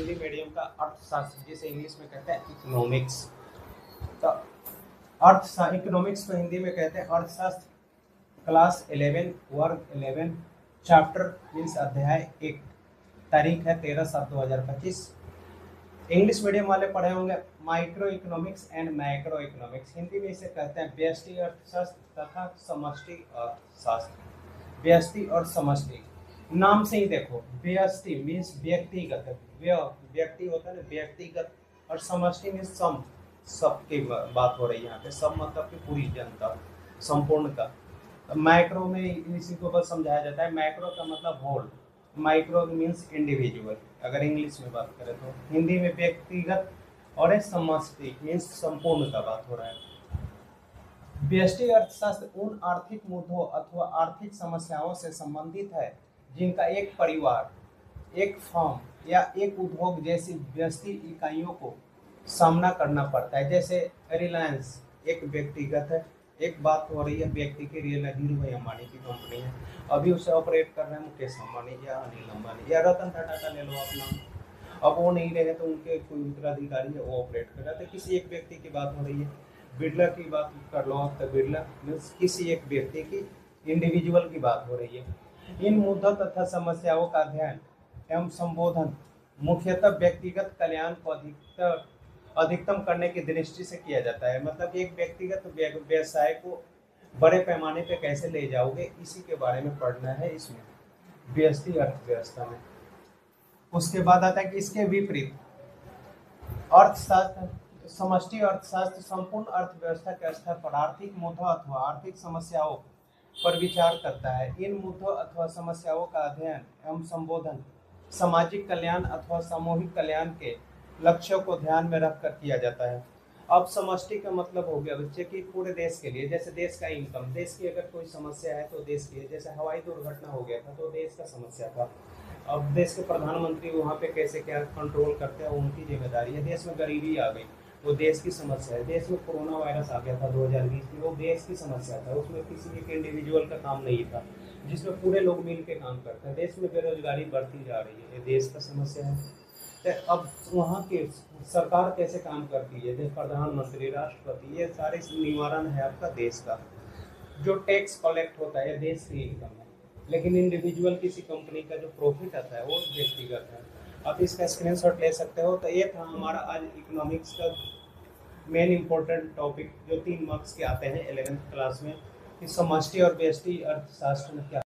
Hindi medium का अर्थशास्त्र, जिसे इंग्लिश में कहते हैं इकोनॉमिक्स। तो इकोनॉमिक्स को हिंदी में कहते हैं अर्थशास्त्र। क्लास 11 वर्ग 11 चैप्टर मीन्स अध्याय 1। तारीख है 13/7/2025। इंग्लिश मीडियम वाले पढ़े होंगे micro economics and macro economics. Hindi में इसे कहते हैं व्यष्टि अर्थशास्त्र तथा समष्टि अर्थशास्त्र। व्यष्टि और समष्टि, नाम से ही देखो, व्यष्टि मीन्स व्यक्तिगत, व्यक्ति होता है ना व्यक्तिगत, और समष्टि मीन्स सम, सबकी बात हो रही है यहाँ पे। सब मतलब कि पूरी जनता, संपूर्ण का। मैक्रो में इसी को बस समझाया जाता है। मैक्रो का मतलब होल, माइक्रो मीन्स इंडिविजुअल अगर इंग्लिश में बात करें तो। हिंदी में व्यक्तिगत और समष्टि मीन्स संपूर्ण का बात हो रहा है। व्यष्टि अर्थशास्त्र उन आर्थिक मुद्दों अथवा आर्थिक समस्याओं से संबंधित है जिनका एक परिवार, एक फर्म या एक उद्योग जैसी व्यष्टि इकाइयों को सामना करना पड़ता है। जैसे रिलायंस एक व्यक्तिगत है, एक बात हो रही है व्यक्ति की, धीरू भाई अंबानी की कंपनी है, अभी उसे ऑपरेट कर रहे हैं मुकेश अंबानी या अनिल अंबानी या रतन टाटा का ले लो आप नाम। अब वो नहीं रहे तो उनके कोई उत्तराधिकारी है वो ऑपरेट कर रहा है। तो किसी एक व्यक्ति की बात हो रही है। बिरला की बात कर लो आप, तो बिरला मीन्स किसी एक व्यक्ति की, इंडिविजुअल की बात हो रही है। इन मुद्दों तथा समस्याओं का अध्ययन एवं संबोधन मुख्यतः व्यक्तिगत कल्याण को अधिकतम करने की दृष्टि से किया जाता है। मतलब एक व्यक्तिगत व्यवसाय को बड़े पैमाने पे कैसे ले जाओगे, इसी के बारे में पढ़ना है इसमें व्यष्टि अर्थव्यवस्था में। उसके बाद आता है कि इसके विपरीत अर्थशास्त्र, समष्टि अर्थशास्त्र संपूर्ण अर्थव्यवस्था के स्तर पर आर्थिक मुद्दों अथवा आर्थिक समस्याओं पर विचार करता है। इन मुद्दों अथवा समस्याओं का अध्ययन एवं संबोधन सामाजिक कल्याण अथवा सामूहिक कल्याण के लक्ष्यों को ध्यान में रखकर किया जाता है। अब समष्टि का मतलब हो गया बच्चे कि पूरे देश के लिए, जैसे देश का इनकम, देश की अगर कोई समस्या है तो देश की है। जैसे हवाई दुर्घटना हो गया था तो देश का समस्या था। अब देश के प्रधानमंत्री वहाँ पे कैसे क्या कंट्रोल करते हैं उनकी जिम्मेदारी है। देश में गरीबी आ गई, वो देश की समस्या है। देश में कोरोना वायरस आ गया था 2020 में, वो देश की समस्या था। उसमें किसी एक इंडिविजुअल का काम नहीं था, जिसमें पूरे लोग मिल के काम करते हैं। देश में बेरोजगारी बढ़ती जा रही है, ये देश का समस्या है। तो अब वहाँ के सरकार कैसे काम करती है, जैसे प्रधानमंत्री, राष्ट्रपति, ये सारे निवारण है आपका देश का। जो टैक्स कलेक्ट होता है देश की इनकम है, लेकिन इंडिविजुअल किसी कंपनी का जो प्रॉफिट आता है वो व्यक्तिगत है। आप इसका स्क्रीनशॉट ले सकते हो। तो ये था हमारा आज इकोनॉमिक्स का मेन इंपॉर्टेंट टॉपिक, जो 3 मार्क्स के आते हैं 11th क्लास में, कि समष्टि और व्यष्टि अर्थशास्त्र में क्या